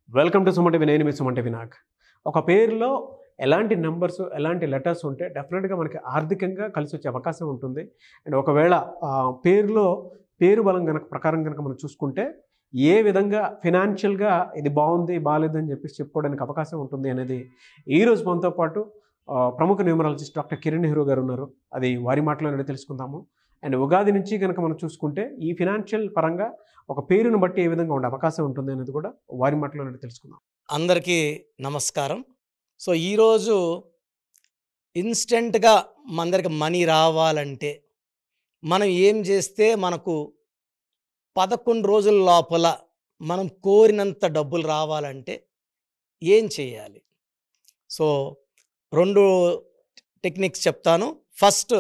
Welcome to Suman TV. నేను మీ Suman TV Nag. ఒక పేరులో ఎలాంటి నెంబర్స్, ఎలాంటి లెటర్స్ ఉంటే డెఫినెట్గా మనకి ఆర్థికంగా కలిసి వచ్చే అవకాశం ఉంటుంది. అండ్ ఒకవేళ పేరులో పేరు బలం ప్రకారం కనుక మనం చూసుకుంటే ఏ విధంగా ఫినాన్షియల్గా ఇది బాగుంది బాగాలేదు అని చెప్పేసి చెప్పుకోవడానికి అవకాశం ఉంటుంది అనేది ఈరోజు మనతో పాటు ప్రముఖ న్యూమరాలజిస్ట్ డాక్టర్ కిరణ్ నెహ్రూ గారు ఉన్నారు. అది వారి మాటలోనే తెలుసుకుందాము. అండ్ ఉగాది నుంచి కనుక మనం చూసుకుంటే ఈ ఫినాన్షియల్ పరంగా ఒక పేరును బట్టి ఏ విధంగా ఉండే అవకాశం ఉంటుంది అనేది కూడా వారి మాటలోనే తెలుసుకుందాం. అందరికీ నమస్కారం. సో ఈరోజు ఇన్స్టెంట్గా మనందరికి మనీ రావాలంటే మనం ఏం చేస్తే మనకు 11 రోజుల లోపల మనం కోరినంత డబ్బులు రావాలంటే ఏం చేయాలి? సో 2 టెక్నిక్స్ చెప్తాను. ఫస్ట్,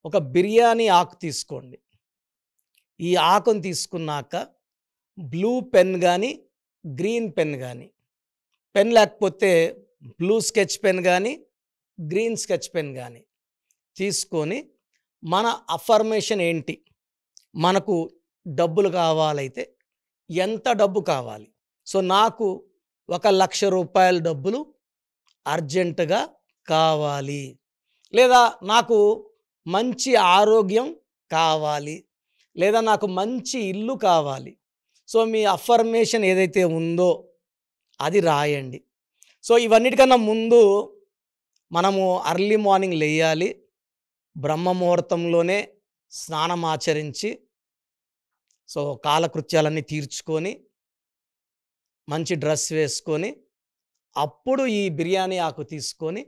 ఒక బిర్యానీ ఆకు తీసుకోండి. ఈ ఆకును తీసుకున్నాక బ్లూ పెన్ కానీ గ్రీన్ పెన్ కానీ, పెన్ లేకపోతే బ్లూ స్కెచ్ పెన్ కానీ గ్రీన్ స్కెచ్ పెన్ కానీ తీసుకొని మన అఫర్మేషన్ ఏంటి, మనకు డబ్బులు కావాలైతే ఎంత డబ్బు కావాలి? సో నాకు 1,00,000 రూపాయల డబ్బులు అర్జెంటుగా కావాలి, లేదా నాకు మంచి ఆరోగ్యం కావాలి, లేదా నాకు మంచి ఇల్లు కావాలి. సో మీ అఫర్మేషన్ ఏదైతే ఉందో అది రాయండి. సో ఇవన్నిటికన్నా ముందు మనము అర్లీ మార్నింగ్ లేయాలి. బ్రహ్మ ముహూర్తంలోనే స్నానం ఆచరించి, సో కాలకృత్యాలన్నీ తీర్చుకొని మంచి డ్రెస్ వేసుకొని అప్పుడు ఈ బిర్యానీ ఆకు తీసుకొని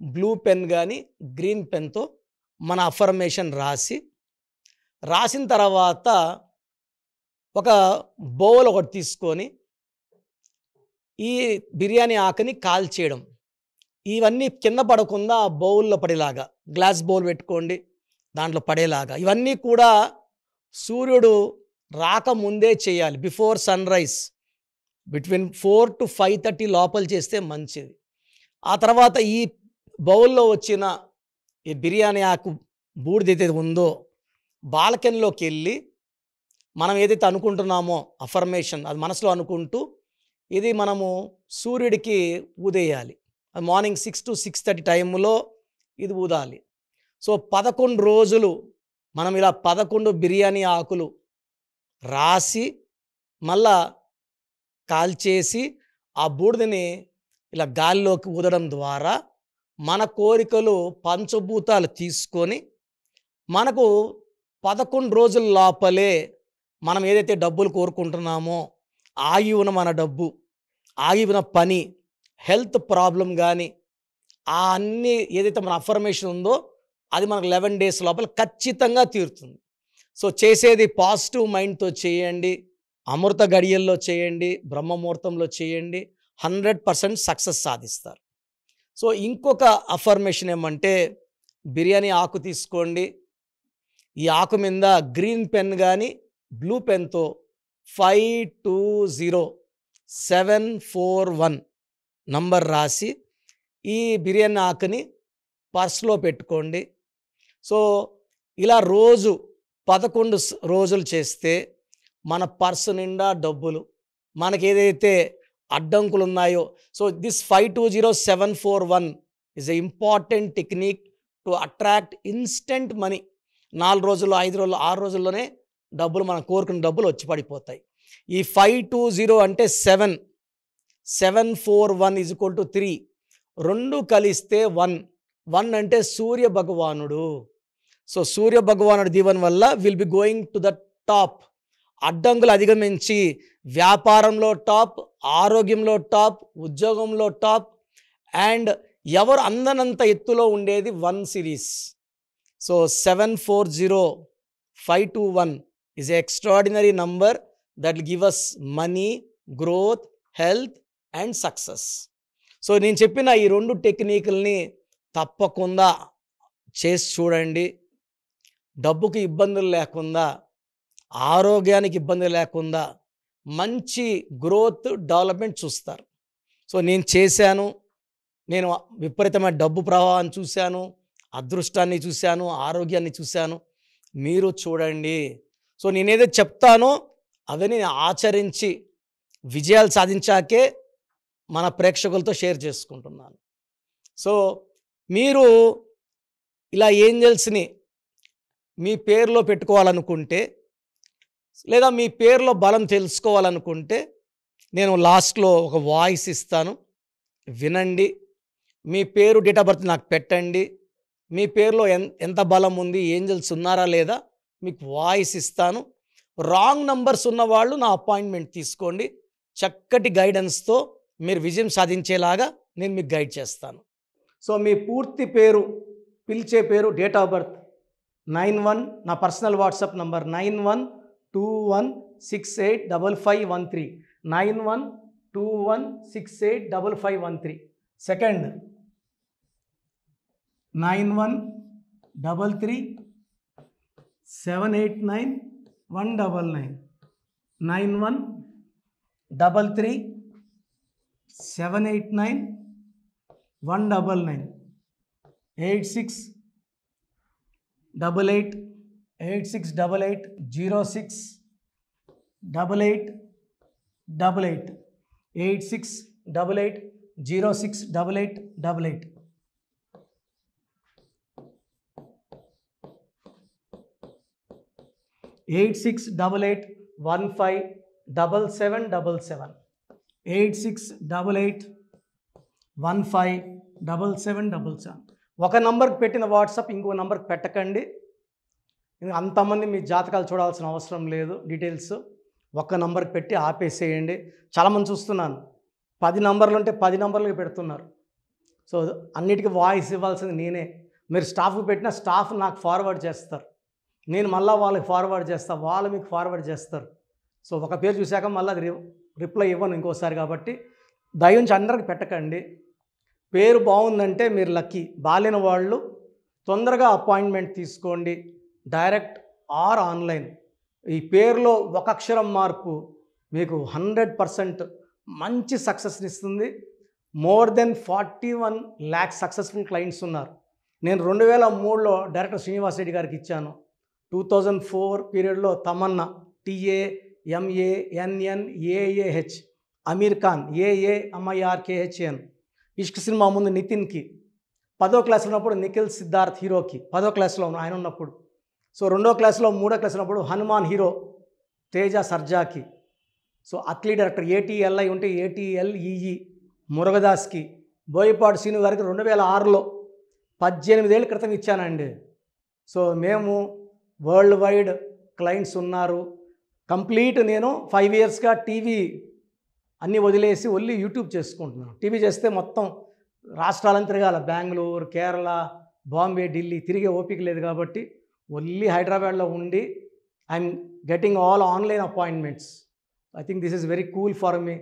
బ్లూ పెన్ కానీ గ్రీన్ పెన్తో మన అఫర్మేషన్ రాసిన తర్వాత ఒక బౌల్ ఒకటి తీసుకొని ఈ బిర్యానీ ఆకుని కాల్చేయడం. ఇవన్నీ కింద పడకుండా బౌల్లో పడేలాగా, గ్లాస్ బౌల్ పెట్టుకోండి, దాంట్లో పడేలాగా. ఇవన్నీ కూడా సూర్యుడు రాకముందే చేయాలి, before sunrise, between 4 to 5:30 లోపల చేస్తే మంచిది. ఆ తర్వాత ఈ బౌల్లో వచ్చిన ఈ బిర్యానీ ఆకు బూడిదైతే ఉందో బాల్కనీలోకి వెళ్ళి మనం ఏదైతే అనుకుంటున్నామో అఫర్మేషన్ అది మనసులో అనుకుంటూ ఇది మనము సూర్యుడికి ఊదేయాలి. అది మార్నింగ్ 6 to 6:30 టైంలో ఇది ఊదాలి. సో 11 రోజులు మనం ఇలా 11 బిర్యానీ ఆకులు రాసి మళ్ళా కాల్చేసి ఆ బూడిదని ఇలా గాలిలోకి ఊదడం ద్వారా మన కోరికలు పంచభూతాలు తీసుకొని మనకు 11 రోజుల లోపలే మనం ఏదైతే డబ్బులు కోరుకుంటున్నామో ఆగి ఉన్న మన డబ్బు, ఆగి ఉన్న పని, హెల్త్ ప్రాబ్లం కానీ ఆ అన్నీ ఏదైతే మన అఫర్మేషన్ ఉందో అది మనకు 11 days లోపల ఖచ్చితంగా తీరుతుంది. సో చేసేది పాజిటివ్ మైండ్తో చేయండి, అమృత గడియల్లో చేయండి, బ్రహ్మముహూర్తంలో చేయండి, 100% సక్సెస్ సాధిస్తారు. సో ఇంకొక అఫర్మేషన్ ఏమంటే, బిర్యానీ ఆకు తీసుకోండి. ఈ ఆకు మీద గ్రీన్ పెన్ కానీ బ్లూ పెన్తో 520741 నంబర్ రాసి ఈ బిర్యానీ ఆకుని పర్స్లో పెట్టుకోండి. సో ఇలా రోజు 11 రోజులు చేస్తే మన పర్సు నిండా డబ్బులు, మనకి ఏదైతే అడ్డంకులు ఉన్నాయో, so this 520741 is a important technique to attract instant money. 4 రోజుల్లో, 5 రోజుల్లో, 6 రోజుల్లోనే డబ్బులు, మనం కోరుకున్న డబ్బులు వచ్చి పడిపోతాయి. ఈ 520 అంటే 7, 741 ఈజ్ ఈక్వల్ టు 3, 2 కలిస్తే 1 అంటే సూర్య భగవానుడు. సో సూర్య భగవానుడు దీవెన వల్ల will be going to the top. అడ్డంకులు అధిగమించి వ్యాపారంలో టాప్, ఆరోగ్యంలో టాప్, ఉద్యోగంలో టాప్, అండ్ ఎవరు అందనంత ఎత్తులో ఉండేది 1 series. So 740521 is an extraordinary number that will give us money, growth, health and success. So నేను చెప్పిన ఈ 2 టెక్నిక్ల్ని తప్పకుండా చేసి చూడండి. డబ్బుకి ఇబ్బందులు లేకుండా, ఆరోగ్యానికి ఇబ్బంది లేకుండా మంచి గ్రోత్, డెవలప్మెంట్ చూస్తారు. సో నేను చేశాను, నేను విపరీతమైన డబ్బు ప్రవాహాన్ని చూశాను, అదృష్టాన్ని చూశాను, ఆరోగ్యాన్ని చూశాను. మీరు చూడండి. సో నేనేదో చెప్తానో అవన్నీ ఆచరించి విజయాలు సాధించాకే మన ప్రేక్షకులతో షేర్ చేసుకుంటున్నాను. సో మీరు ఇలా ఏంజల్స్ని మీ పేరులో పెట్టుకోవాలనుకుంటే, లేదా మీ పేరులో బలం తెలుసుకోవాలనుకుంటే, నేను లాస్ట్లో ఒక వాయిస్ ఇస్తాను, వినండి. మీ పేరు, డేట్ ఆఫ్ బర్త్ నాకు పెట్టండి. మీ పేరులో ఎంత బలం ఉంది, ఏంజల్స్ ఉన్నారా లేదా మీకు వాయిస్ ఇస్తాను. రాంగ్ నంబర్స్ ఉన్నవాళ్ళు నా అపాయింట్మెంట్ తీసుకోండి. చక్కటి గైడెన్స్తో మీరు విజయం సాధించేలాగా నేను మీకు గైడ్ చేస్తాను. సో మీ పూర్తి పేరు, పిలిచే పేరు, డేట్ ఆఫ్ బర్త్ 91, నా personal WhatsApp number 9121685513, 9121685513. Second 9133789199, 9133789199, 8688068888, 8688068888. Eight 8688157777, 8688157777. ఒక నంబర్కి పెట్టిన వాట్సాప్ ఇంకో నంబర్కి పెట్టకండి. అంతమంది మీ జాతకాలు చూడాల్సిన అవసరం లేదు. డీటెయిల్స్ ఒక్క నంబర్కి పెట్టి ఆపేసేయండి. చాలామంది చూస్తున్నాను 10 నంబర్లు ఉంటే 10 నంబర్లకి పెడుతున్నారు. సో అన్నిటికీ వాయిస్ ఇవ్వాల్సింది నేనే. మీరు స్టాఫ్కి పెట్టిన స్టాఫ్ నాకు ఫార్వర్డ్ చేస్తారు, నేను మళ్ళీ వాళ్ళకి ఫార్వర్డ్ చేస్తాను, వాళ్ళు మీకు ఫార్వర్డ్ చేస్తారు. సో ఒక పేరు చూశాక మళ్ళీ అది రిప్లై ఇవ్వను ఇంకోసారి. కాబట్టి దయించి అందరికి పెట్టకండి. పేరు బాగుందంటే మీరు లక్కీ. బాలేని వాళ్ళు తొందరగా అపాయింట్మెంట్ తీసుకోండి, డైరెక్ట్ ఆర్ ఆన్లైన్. ఈ పేరులో ఒక అక్షరం మార్పు మీకు 100% మంచి సక్సెస్ని ఇస్తుంది. More than 41 lakhs successful clients ఉన్నారు. నేను 2003లో డైరెక్టర్ శ్రీనివాస్ రెడ్డి గారికి ఇచ్చాను. 2004 పీరియడ్లో తమన్నా, TAMANNAAH, అమీర్ ఖాన్, AAMIRKHAN, ఇష్క్ సినిమా ముందు నితిన్కి, 10వ క్లాస్ ఉన్నప్పుడు నిఖిల్ సిద్ధార్థ్ హీరోకి, 10వ క్లాస్లో ఆయన ఉన్నప్పుడు. సో 2వ క్లాస్లో 3వ క్లాస్ ఉన్నప్పుడు హనుమాన్ హీరో తేజ సర్జాకి. సో అట్లీ డైరెక్టర్ ATLI ఉంటే ATLEE మురుగదాస్కి, బోయపాడు శ్రీను గారికి 2006లో 18 ఏళ్ళ క్రితం ఇచ్చానండి. సో మేము వరల్డ్ వైడ్ క్లయింట్స్ ఉన్నారు. కంప్లీట్ నేను 5 yearsగా టీవీ అన్నీ వదిలేసి ఓన్లీ యూట్యూబ్ చేసుకుంటున్నాను. టీవీ చేస్తే మొత్తం రాష్ట్రాలను తిరగాల, బెంగళూరు, కేరళ, బాంబే, ఢిల్లీ తిరిగే ఓపిక లేదు. కాబట్టి ఓన్లీ హైదరాబాద్లో ఉండి I'm getting all online appointments. I think this is very cool for me.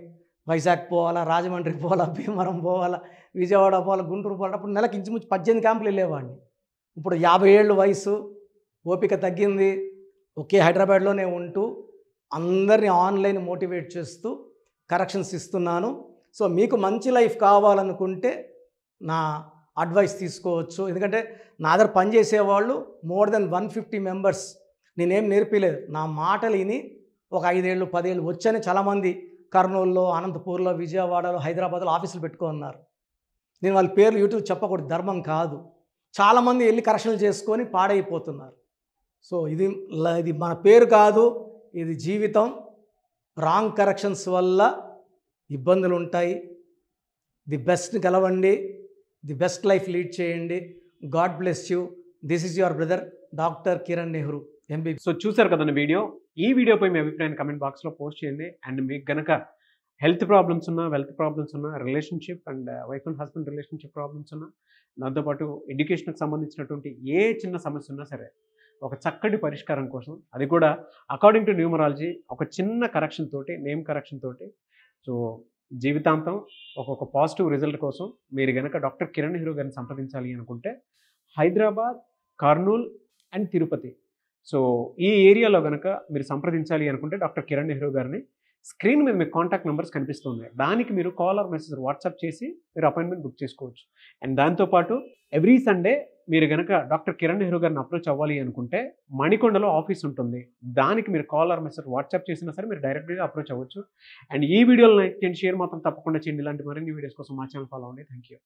Vizag పోవాలా, రాజమండ్రి పోవాలా, భీమవరం పోవాలా, విజయవాడ పోవాలా, గుంటూరు పోవాలా. అప్పుడు నెలకి ఇంచుమించు 18 క్యాంపులు వెళ్ళేవాడిని. ఇప్పుడు 50 ఏళ్ళు వయసు, ఓపిక తగ్గింది. ఒకే హైదరాబాద్లోనే ఉంటూ అందరినీ ఆన్లైన్ మోటివేట్ చేస్తూ కరెక్షన్స్ ఇస్తున్నాను. సో మీకు మంచి లైఫ్ కావాలనుకుంటే నా అడ్వైస్ తీసుకోవచ్చు. ఎందుకంటే నా దగ్గర పనిచేసేవాళ్ళు మోర్ దెన్ 150 మెంబర్స్. నేనేం నేర్పిలేదు, నా మాటలు విని ఒక 5 ఏళ్ళు 10 ఏళ్ళు వచ్చని చాలామంది కర్నూలులో, అనంతపూర్లో, విజయవాడలో, హైదరాబాద్లో ఆఫీసులు పెట్టుకున్నారు. నేను వాళ్ళ పేర్లు యూట్యూబ్ చెప్పకూడదు, ధర్మం కాదు. చాలామంది వెళ్ళి కరెక్షన్లు చేసుకొని పాడైపోతున్నారు. సో ఇది మన పేరు కాదు, ఇది జీవితం. రాంగ్ కరెక్షన్స్ వల్ల ఇబ్బందులు ఉంటాయి. ది బెస్ట్ గెలవండి, ది బెస్ట్ లైఫ్ లీడ్ చేయండి. God bless you. This is your brother doctor Kiran Nehru, MBBS. So చూసారు కదండి వీడియో. ఈ వీడియోపై మీ అభిప్రాయాన్ని కమెంట్ బాక్స్లో పోస్ట్ చేయండి. అండ్ మీకు కనుక హెల్త్ ప్రాబ్లమ్స్ ఉన్నా, వెల్త్ ప్రాబ్లమ్స్ ఉన్నా, relationship and wife and husband relationship problems ఉన్నా, దాంతోపాటు ఎడ్యుకేషన్కి సంబంధించినటువంటి ఏ చిన్న సమస్య ఉన్నా సరే ఒక చక్కటి పరిష్కారం కోసం, అది కూడా అకార్డింగ్ టు న్యూమరాలజీ, ఒక చిన్న కరెక్షన్ తోటి, నేమ్ కరెక్షన్ తోటి, సో జీవితాంతం ఒక పాజిటివ్ రిజల్ట్ కోసం మీరు కనుక డాక్టర్ కిరణ్ నెహ్రూ గారిని సంప్రదించాలి అనుకుంటే హైదరాబాద్, కర్నూల్ అండ్ తిరుపతి, సో ఈ ఏరియాలో కనుక మీరు సంప్రదించాలి అనుకుంటే డాక్టర్ కిరణ్ నెహ్రూ గారిని స్క్రీన్ మీద మీకు కాంటాక్ట్ నెంబర్స్ కనిపిస్తున్నాయి. దానికి మీరు కాల్ ఆర్ మెసేజ్ వాట్సాప్ చేసి మీరు అపాయింట్మెంట్ బుక్ చేసుకోవచ్చు. అండ్ దాంతోపాటు ఎవ్రీ సండే మీరు కనుక డాక్టర్ కిరణ్ నెహ్రూ గారిని అప్రోచ్ అవ్వాలి అనుకుంటే మణికొండలో ఆఫీస్ ఉంటుంది. దానికి మీరు కాల్ ఆర్ మెసేజ్ వాట్సాప్ చేసినా సరే మీరు డైరెక్ట్గా అప్రోచ్ అవ్వచ్చు. అండ్ ఈ వీడియోలో లైక్ చేయండి, షేర్ మాత్రం తప్పకుండా చేయండి. ఇలాంటి మరిన్ని వీడియోస్ కోసం మా ఛానల్ ఫాలో అవ్వండి. Thank you.